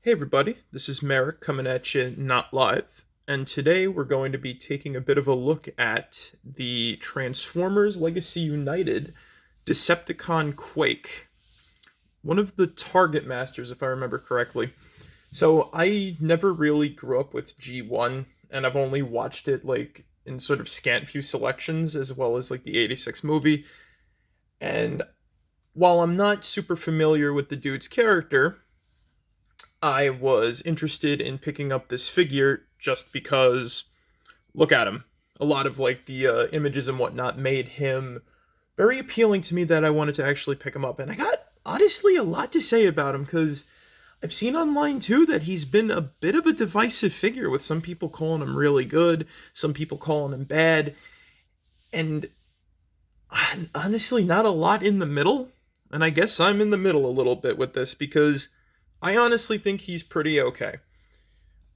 Hey everybody, this is Merrick coming at you not live, and today we're going to be taking a bit of a look at the Transformers Legacy United Decepticon Quake, one of the Target Masters if I remember correctly. So I never really grew up with G1, and I've only watched it like in sort of scant few selections as well as like the 86 movie, and while I'm not super familiar with the dude's character, I was interested in picking up this figure just because look at him. A lot of like the images and whatnot made him very appealing to me that I wanted to actually pick him up. And I got honestly a lot to say about him because I've seen online too that he's been a bit of a divisive figure with some people calling him really good, some people calling him bad, and honestly not a lot in the middle. And I guess I'm in the middle a little bit with this because I honestly think he's pretty okay.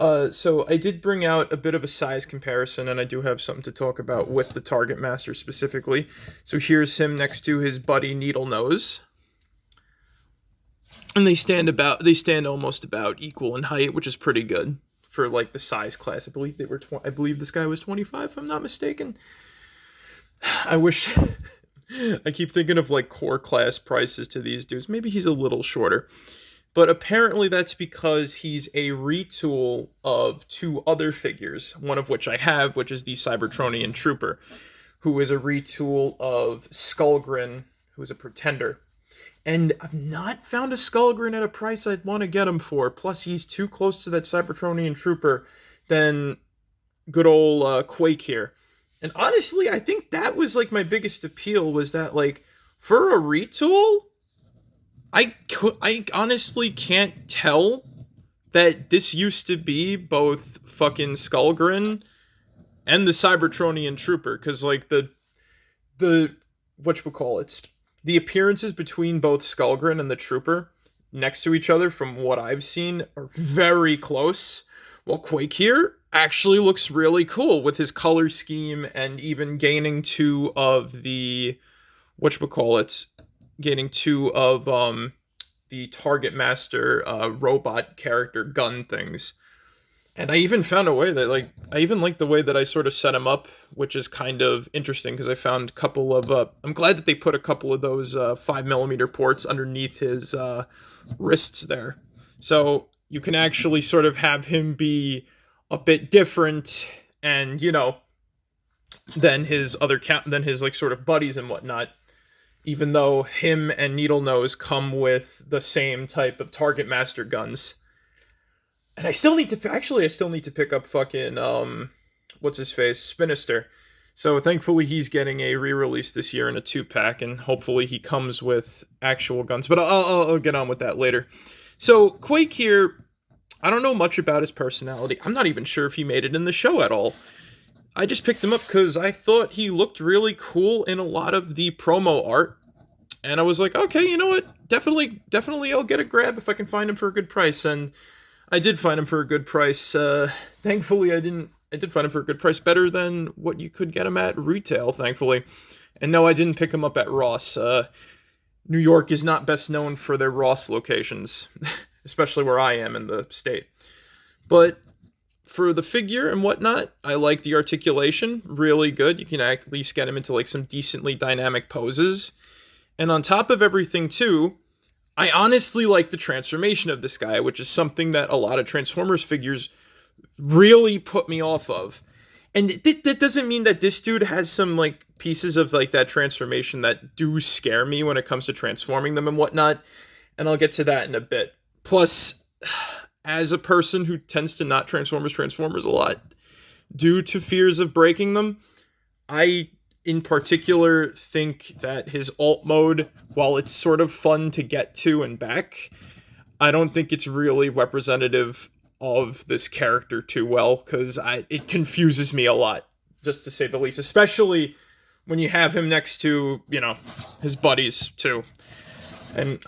So I did bring out a bit of a size comparison, and I do have something to talk about with the Target Master specifically. So here's him next to his buddy Needle Nose, and they stand almost about equal in height, which is pretty good for like the size class. I believe this guy was 25, if I'm not mistaken. I wish. I keep thinking of like core class prices to these dudes. Maybe he's a little shorter. But apparently that's because he's a retool of two other figures, one of which I have, which is the Cybertronian Trooper, who is a retool of Skullgrin, who is a pretender. And I've not found a Skullgrin at a price I'd want to get him for. Plus, he's too close to that Cybertronian Trooper than good old Quake here. And honestly, I think that was like my biggest appeal was that like for a retool, I honestly can't tell that this used to be both fucking Skullgrin and the Cybertronian Trooper, because like the whatchamacallits, the appearances between both Skullgrin and the Trooper next to each other, from what I've seen, are very close. While Quake here actually looks really cool with his color scheme and even gaining two of the whatchamacallits, gaining two of the Target Master robot character gun things. And I even found a way that I even like the way that I sort of set him up, which is kind of interesting because I found a couple of I'm glad that they put a couple of those 5mm ports underneath his wrists there. So you can actually sort of have him be a bit different and, than than his like sort of buddies and whatnot, even though him and Needle Nose come with the same type of Target Master guns. And I still need to pick up fucking what's his face, Spinister. So thankfully he's getting a re-release this year in a 2-pack, and hopefully he comes with actual guns. But I'll get on with that later. So Quake here, I don't know much about his personality. I'm not even sure if he made it in the show at all. I just picked him up because I thought he looked really cool in a lot of the promo art. And I was like, okay, you know what? Definitely I'll get a grab if I can find him for a good price. And I did find him for a good price. Thankfully, I did find him for a good price, better than what you could get him at retail, thankfully. And no, I didn't pick him up at Ross. New York is not best known for their Ross locations, especially where I am in the state. But for the figure and whatnot, I like the articulation, really good. You can at least get him into like some decently dynamic poses. And on top of everything too, I honestly like the transformation of this guy, which is something that a lot of Transformers figures really put me off of. And that doesn't mean that this dude has some like pieces of like that transformation that do scare me when it comes to transforming them and whatnot. And I'll get to that in a bit. Plus, as a person who tends to not Transformers a lot, due to fears of breaking them, I in particular think that his alt mode, while it's sort of fun to get to and back, I don't think it's really representative of this character too well, because it confuses me a lot, just to say the least, especially when you have him next to, his buddies too. And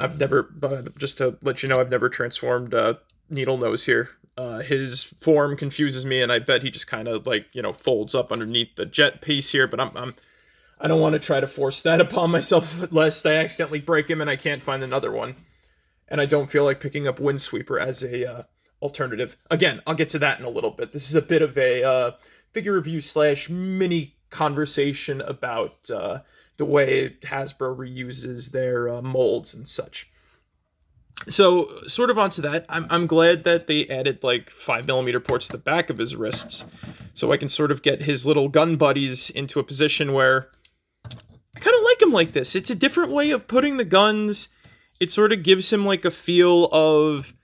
just to let you know, I've never transformed Needle Nose here. His form confuses me, and I bet he just kind of folds up underneath the jet piece here. But I don't want to try to force that upon myself, lest I accidentally break him and I can't find another one. and I don't feel like picking up Windsweeper as a alternative. Again, I'll get to that in a little bit. This is a bit of a figure review / mini conversation about the way Hasbro reuses their molds and such. So, sort of onto that, I'm glad that they added like 5mm ports to the back of his wrists, so I can sort of get his little gun buddies into a position where I kind of like him like this. It's a different way of putting the guns. It sort of gives him like a feel of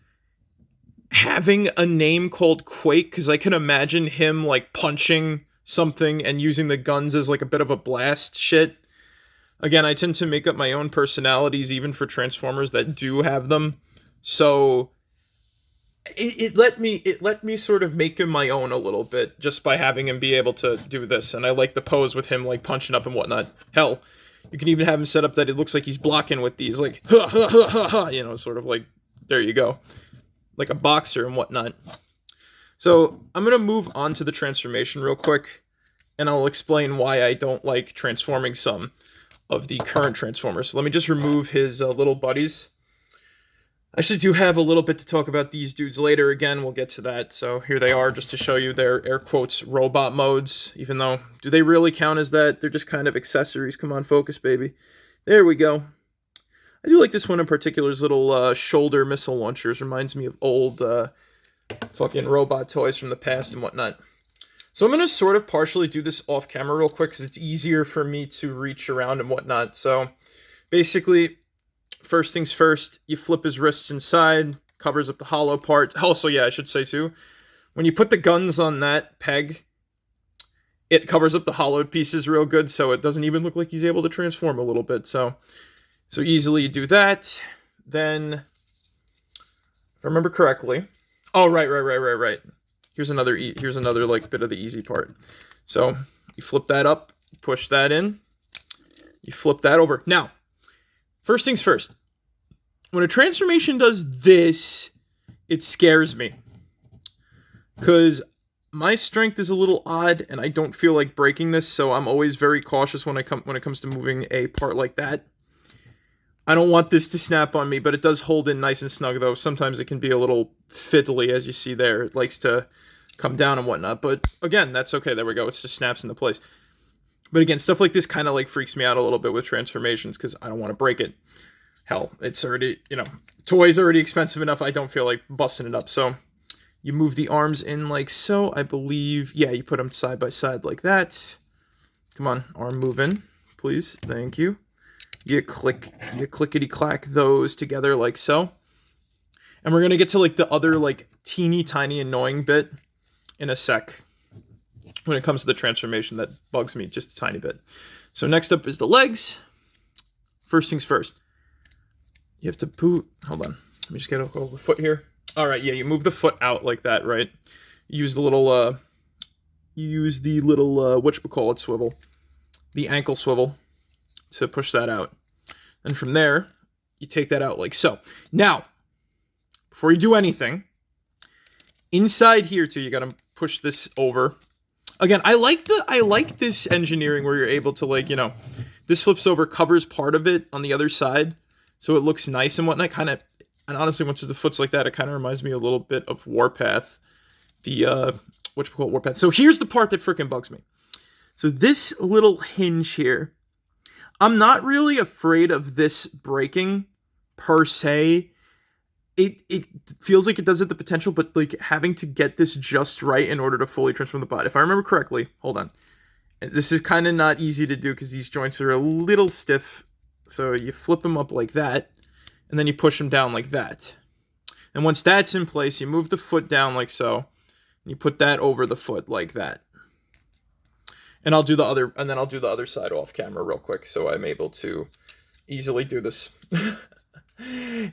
having a name called Quake, because I can imagine him like punching something and using the guns as like a bit of a blast shit. Again, I tend to make up my own personalities even for Transformers that do have them. So it let me sort of make him my own a little bit just by having him be able to do this. And I like the pose with him like punching up and whatnot. Hell, you can even have him set up that it looks like he's blocking with these like ha ha ha ha ha, you know, sort of like, there you go. Like a boxer and whatnot. So I'm going to move on to the transformation real quick, and I'll explain why I don't like transforming some of the current Transformers. So let me just remove his little buddies. I actually do have a little bit to talk about these dudes later. Again, we'll get to that. So here they are, just to show you their air quotes robot modes, even though, do they really count as that? They're just kind of accessories. Come on, focus, baby. There we go. I do like this one in particular. His little shoulder missile launchers. Reminds me of old fucking robot toys from the past and whatnot. So I'm going to sort of partially do this off camera real quick because it's easier for me to reach around and whatnot. So basically, first things first, you flip his wrists inside, covers up the hollow part. Also, yeah, I should say too, when you put the guns on that peg, it covers up the hollowed pieces real good, so it doesn't even look like he's able to transform a little bit. So easily you do that. Then, if I remember correctly, oh, right. Here's another like bit of the easy part. So you flip that up, push that in, you flip that over. Now, first things first. When a transformation does this, it scares me, because my strength is a little odd, and I don't feel like breaking this. So I'm always very cautious when it comes to moving a part like that. I don't want this to snap on me, but it does hold in nice and snug, though. Sometimes it can be a little fiddly, as you see there. It likes to come down and whatnot. But again, that's okay. There we go. It just snaps into place. But again, stuff like this kind of like freaks me out a little bit with transformations because I don't want to break it. Hell, it's already, toy's already expensive enough. I don't feel like busting it up. So you move the arms in like so, I believe. Yeah, you put them side by side like that. Come on, arm move in, please. Thank you. You clickety-clack those together like so. And we're going to get to like the other like teeny tiny annoying bit in a sec when it comes to the transformation that bugs me just a tiny bit. So next up is the legs. First things first. You have to hold on. Let me just get over the foot here. All right, yeah, you move the foot out like that, right? You use the little whatchamacallit swivel. The ankle swivel to push that out. And from there, you take that out like so. Now, before you do anything, inside here too, you gotta push this over. Again, I like this engineering where you're able to like, this flips over, covers part of it on the other side, so it looks nice and whatnot. And honestly, once the foot's like that, it kind of reminds me a little bit of Warpath. Warpath. So here's the part that freaking bugs me. So this little hinge here, I'm not really afraid of this breaking per se. It feels like it does have the potential, but like having to get this just right in order to fully transform the bot. If I remember correctly, hold on. This is kind of not easy to do because these joints are a little stiff. So you flip them up like that, and then you push them down like that. And once that's in place, you move the foot down like so, and you put that over the foot like that. And I'll do the other side off camera real quick, so I'm able to easily do this.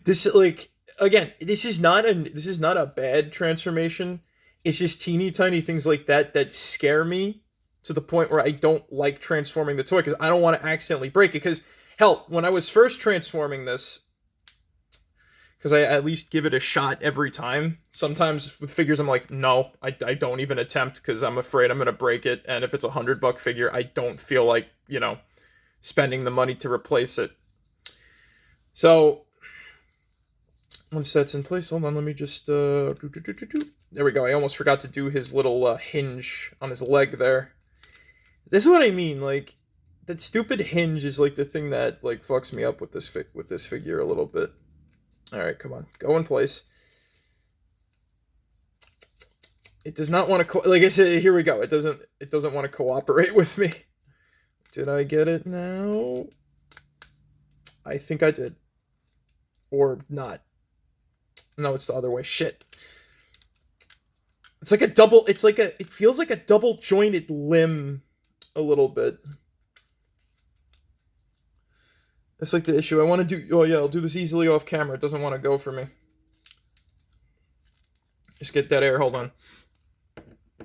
This is not a bad transformation. It's just teeny tiny things like that scare me to the point where I don't like transforming the toy because I don't want to accidentally break it. Because hell, when I was first transforming this, because I at least give it a shot every time. Sometimes with figures, I'm like, no, I don't even attempt because I'm afraid I'm going to break it. And if it's $100 figure, I don't feel like, spending the money to replace it. So Once that's in place, hold on, let me just, There we go, I almost forgot to do his little, hinge on his leg there. This is what I mean, like, that stupid hinge is, like, the thing that, like, fucks me up with this figure a little bit. Alright, come on, go in place. It does not want to, like I said, here we go, it doesn't want to cooperate with me. Did I get it now? I think I did. Or not. No, it's the other way. Shit. It's like a double, it feels like a double jointed limb a little bit. That's like the issue. I want to do, oh yeah, I'll do this easily off camera. It doesn't want to go for me. Just get that air, hold on.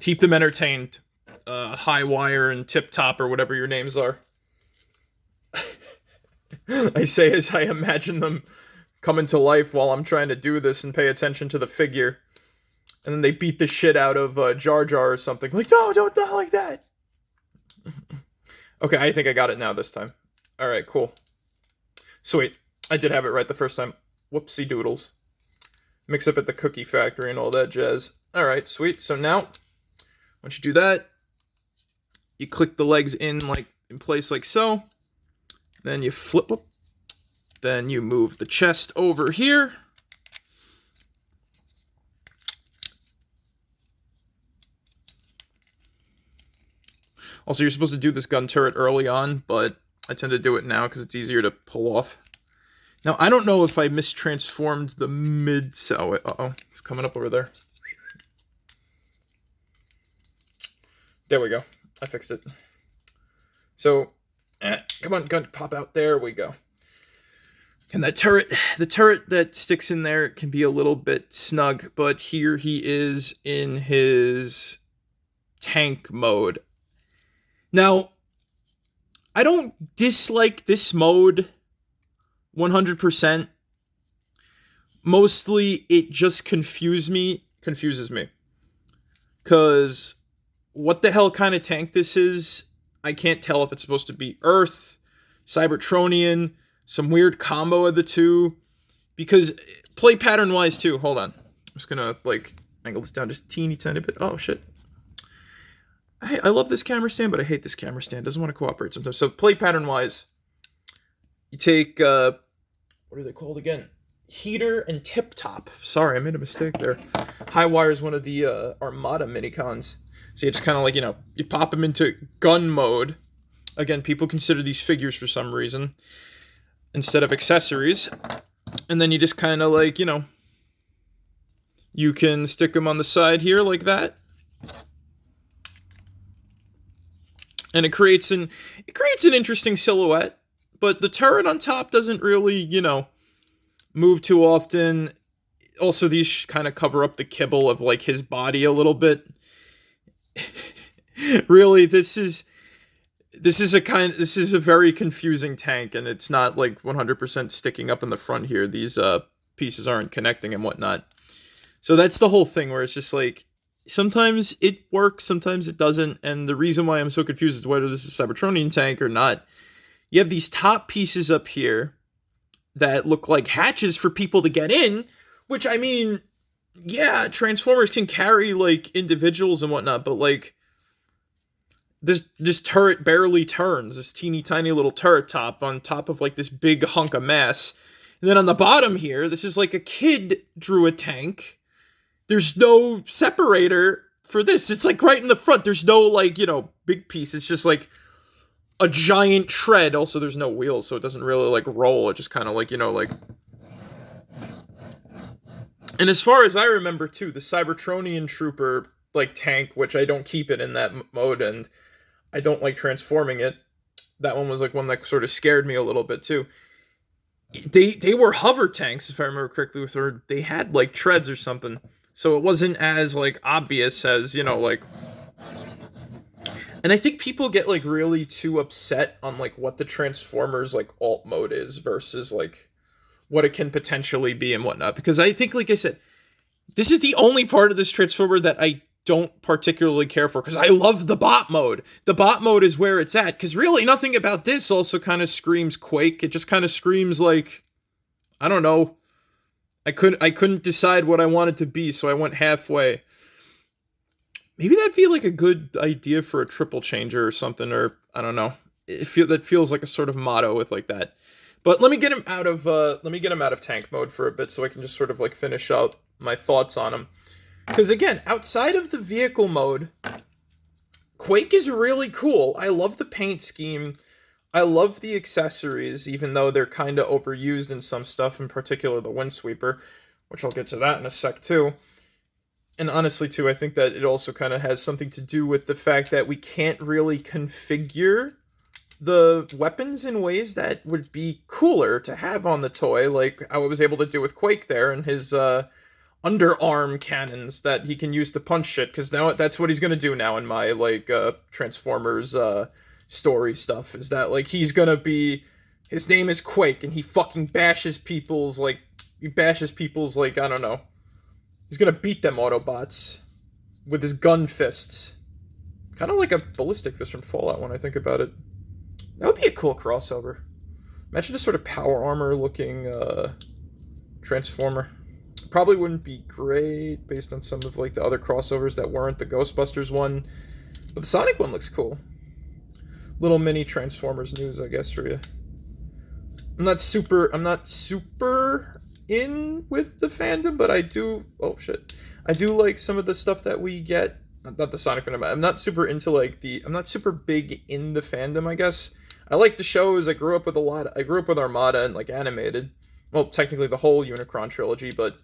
Keep them entertained. High Wire and Tip Top or whatever your names are. I say as I imagine them coming to life while I'm trying to do this and pay attention to the figure. And then they beat the shit out of Jar Jar or something. Like, no, don't die like that! Okay, I think I got it now this time. Alright, cool. Sweet. I did have it right the first time. Whoopsie doodles. Mix up at the cookie factory and all that jazz. Alright, sweet. So now, once you do that, you click the legs in place like so. Then you flip them. Then you move the chest over here. Also, you're supposed to do this gun turret early on, but I tend to do it now because it's easier to pull off. Now, I don't know if I mistransformed the mid-cell. Uh-oh, it's coming up over there. There we go. I fixed it. So, come on, gun, pop out. There we go. And that turret, the turret that sticks in there can be a little bit snug, but here he is in his tank mode. Now, I don't dislike this mode 100%. Mostly, it just confuses me. Because what the hell kind of tank this is, I can't tell if it's supposed to be Earth, Cybertronian, some weird combo of the two. Because play pattern-wise, too. Hold on. I'm just gonna, angle this down just a teeny tiny bit. Oh, shit. I love this camera stand, but I hate this camera stand. It doesn't want to cooperate sometimes. So play pattern-wise, you take, what are they called again? Heater and Tip Top. Sorry, I made a mistake there. High Wire is one of the Armada minicons. So you just kind of you pop them into gun mode. Again, people consider these figures for some reason instead of accessories. And then you just kind of you can stick them on the side here like that. And it creates an interesting silhouette, but the turret on top doesn't really, move too often. Also, these kind of cover up the kibble of his body a little bit. Really, this is a very confusing tank, and it's not 100% sticking up in the front here. These pieces aren't connecting and whatnot. So that's the whole thing where it's just sometimes it works, sometimes it doesn't, and the reason why I'm so confused is whether this is a Cybertronian tank or not. You have these top pieces up here that look like hatches for people to get in, which, I mean, yeah, Transformers can carry, individuals and whatnot, but, this turret barely turns, this teeny tiny little turret top on top of, this big hunk of mass. And then on the bottom here, this is a kid drew a tank. There's no separator for this. It's right in the front. There's no big piece. It's just a giant tread. Also, there's no wheels, so it doesn't really roll. It just kind of And as far as I remember too, the Cybertronian Trooper tank, which I don't keep it in that mode, and I don't like transforming it. That one was one that sort of scared me a little bit too. They were hover tanks, if I remember correctly, or they had treads or something. So it wasn't as, obvious as, And I think people get, really too upset on, what the Transformers, alt mode is versus, what it can potentially be and whatnot. Because I think, like I said, this is the only part of this Transformer that I don't particularly care for. Because I love the bot mode. The bot mode is where it's at. Because really nothing about this also kind of screams Quake. It just kind of screams, I don't know, I couldn't decide what I wanted to be, so I went halfway. Maybe that'd be like a good idea for a triple changer or something, or I don't know. That feels like a sort of motto with like that. But let me get him out of tank mode for a bit so I can just sort of like finish out my thoughts on him. Because again, outside of the vehicle mode, Quake is really cool. I love the paint scheme. I love the accessories, even though they're kind of overused in some stuff, in particular the Windsweeper, which I'll get to that in a sec too. And honestly, too, I think that it also kind of has something to do with the fact that we can't really configure the weapons in ways that would be cooler to have on the toy, like I was able to do with Quake there and his underarm cannons that he can use to punch shit, because now that's what he's gonna do now in my like Transformers story stuff, is that like he's gonna be, his name is Quake and he fucking bashes people's like I don't know, he's gonna beat them Autobots with his gun fists, kind of like a ballistic fist from Fallout when I think about it. That would be a cool crossover. Imagine a sort of power armor looking Transformer. Probably wouldn't be great based on some of like the other crossovers that weren't the Ghostbusters one, but the Sonic one looks cool. Little mini Transformers news, I guess, for you. I'm not super in with the fandom, but I do. Oh shit, I do like some of the stuff that we get. Not the Sonic fandom. I'm not super into like I'm not super big in the fandom, I guess. I like the shows. I grew up with Armada and like animated. Well, technically the whole Unicron trilogy, but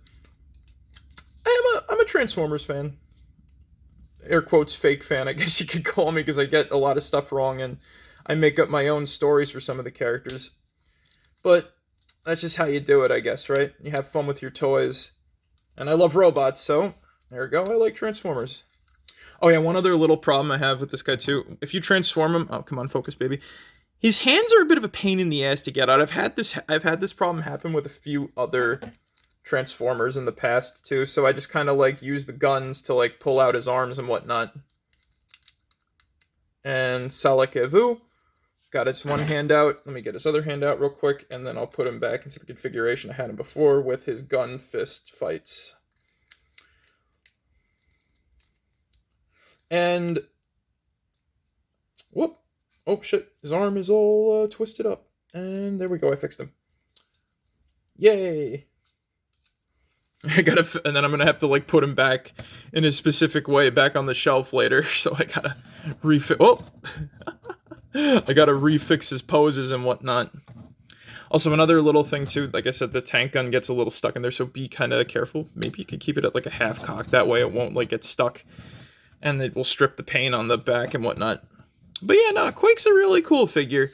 I'm a Transformers fan. Air quotes fake fan, I guess you could call me, because I get a lot of stuff wrong and I make up my own stories for some of the characters. But that's just how you do it, I guess, right? You have fun with your toys. And I love robots, so there we go. I like Transformers. Oh yeah, one other little problem I have with this guy too. If you transform him, oh come on, focus, baby. His hands are a bit of a pain in the ass to get out. I've had this problem happen with a few other Transformers in the past too, so I just kind of like use the guns to like pull out his arms and whatnot. And Salakevu got his one hand out. Let me get his other hand out real quick, and then I'll put him back into the configuration I had him before with his gun fist fights. And whoop. Oh shit, his arm is all twisted up. And there we go, I fixed him. Yay! And then I'm gonna have to like put him back in a specific way back on the shelf later. So I gotta I gotta refix his poses and whatnot. Also, another little thing too, like I said, the tank gun gets a little stuck in there, so be kind of careful. Maybe you could keep it at like a half cock, that way it won't like get stuck. And it will strip the paint on the back and whatnot. But yeah, no, Quake's a really cool figure.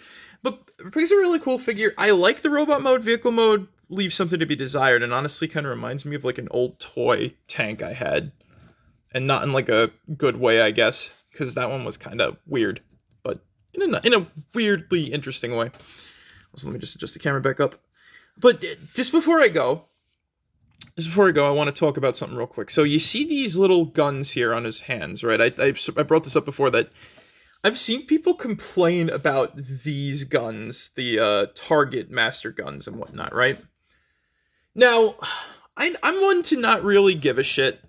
I like the robot mode. Vehicle mode leaves something to be desired, and honestly kind of reminds me of like an old toy tank I had. And not in like a good way, I guess, because that one was kind of weird. But in a weirdly interesting way. So let me just adjust the camera back up. But just before I go, I want to talk about something real quick. So you see these little guns here on his hands, right? I brought this up before, that I've seen people complain about these guns, the Target Master guns and whatnot, right? Now, I'm one to not really give a shit.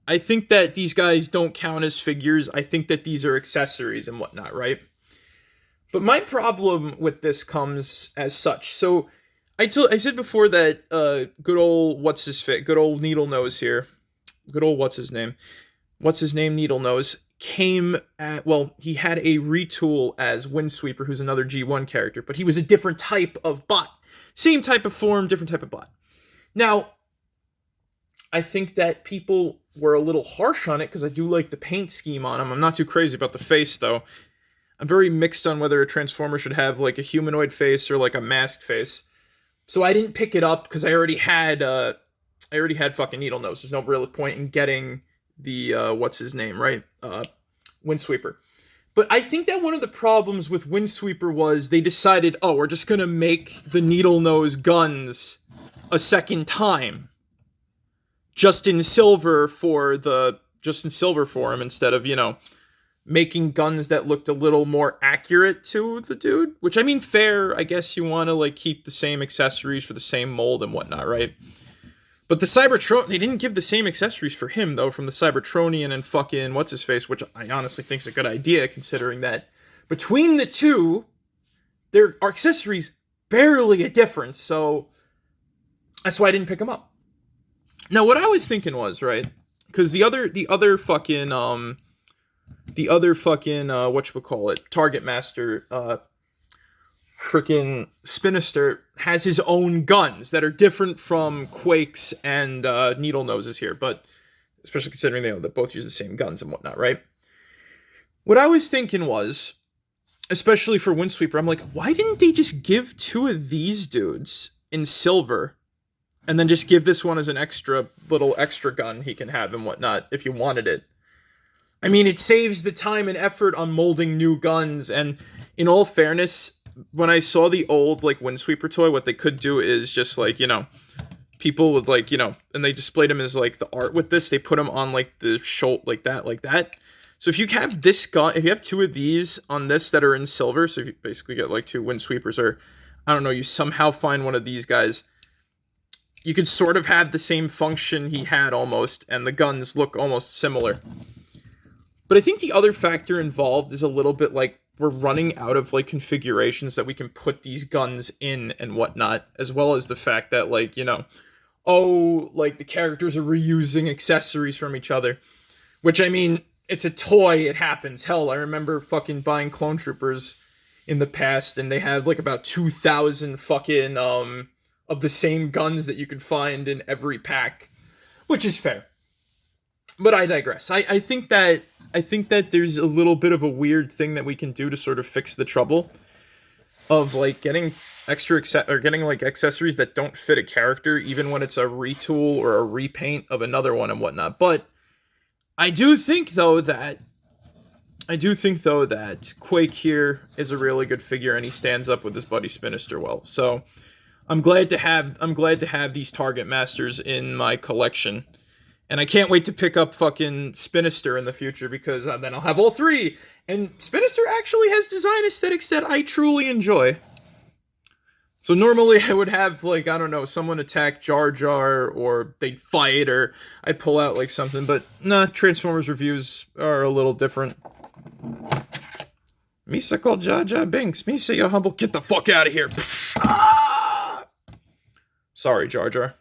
I think that these guys don't count as figures. I think that these are accessories and whatnot, right? But my problem with this comes as such. So I said before that good old Needle Nose here, good old what's his name Needle Nose came at, well, he had a retool as Windsweeper, who's another G1 character, but he was a different type of bot, same type of form, different type of bot. Now, I think that people were a little harsh on it because I do like the paint scheme on him. I'm not too crazy about the face though. I'm very mixed on whether a Transformer should have like a humanoid face or like a masked face. So I didn't pick it up because I already had fucking Needle Nose. There's no real point in getting the right? Windsweeper. But I think that one of the problems with Windsweeper was they decided, oh, we're just gonna make the Needle Nose guns a second time. Just in silver for him, instead of, making guns that looked a little more accurate to the dude. Which, I mean, fair. I guess you want to, like, keep the same accessories for the same mold and whatnot, right? But the Cybertron, they didn't give the same accessories for him, though, from the Cybertronian and fucking what's-his-face, which I honestly think is a good idea, considering that between the two, there are accessories barely a difference, so that's why I didn't pick them up. Now, what I was thinking was, right, because the other fucking, whatchamacallit, Target Master, freaking Spinister has his own guns that are different from Quake's and Needle Nose's here, but especially considering they both use the same guns and whatnot, right? What I was thinking was, especially for Windsweeper, I'm like, why didn't they just give 2 of these dudes in silver and then just give this one as an extra gun he can have and whatnot if you wanted it? I mean, it saves the time and effort on molding new guns, and in all fairness, when I saw the old, like, Windsweeper toy, what they could do is just, like, you know, people would, like, you know, and they displayed them as, like, the art with this, they put them on, like, the shoulder, like that. So if you have this gun, if you have 2 of these on this that are in silver, so if you basically get, like, 2 Windsweepers, or, I don't know, you somehow find one of these guys, you could sort of have the same function he had, almost, and the guns look almost similar. But I think the other factor involved is a little bit, like, we're running out of, like, configurations that we can put these guns in and whatnot, as well as the fact that, like, you know, like, the characters are reusing accessories from each other. Which, I mean, it's a toy, it happens. Hell, I remember fucking buying Clone Troopers in the past, and they had, like, about 2,000 fucking, of the same guns that you could find in every pack. Which is fair. But I digress. I think that there's a little bit of a weird thing that we can do to sort of fix the trouble of, like, getting getting like accessories that don't fit a character, even when it's a retool or a repaint of another one and whatnot. But I do think though that Quake here is a really good figure, and he stands up with his buddy Spinister well. So I'm glad to have these Target Masters in my collection. And I can't wait to pick up fucking Spinister in the future, because then I'll have all 3. And Spinister actually has design aesthetics that I truly enjoy. So normally I would have, like, I don't know, someone attack Jar Jar, or they'd fight, or I'd pull out, like, something. But, nah, Transformers reviews are a little different. Misa called Jar Jar Binks. Misa, you're humble. Get the fuck out of here. Ah! Sorry, Jar Jar.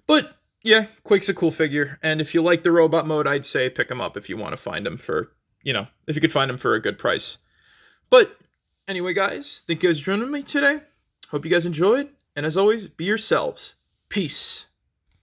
But yeah, Quake's a cool figure, and if you like the robot mode, I'd say pick him up if you want to find him for, you know, if you could find him for a good price. But anyway, guys, thank you guys for joining me today. Hope you guys enjoyed, and as always, be yourselves. Peace.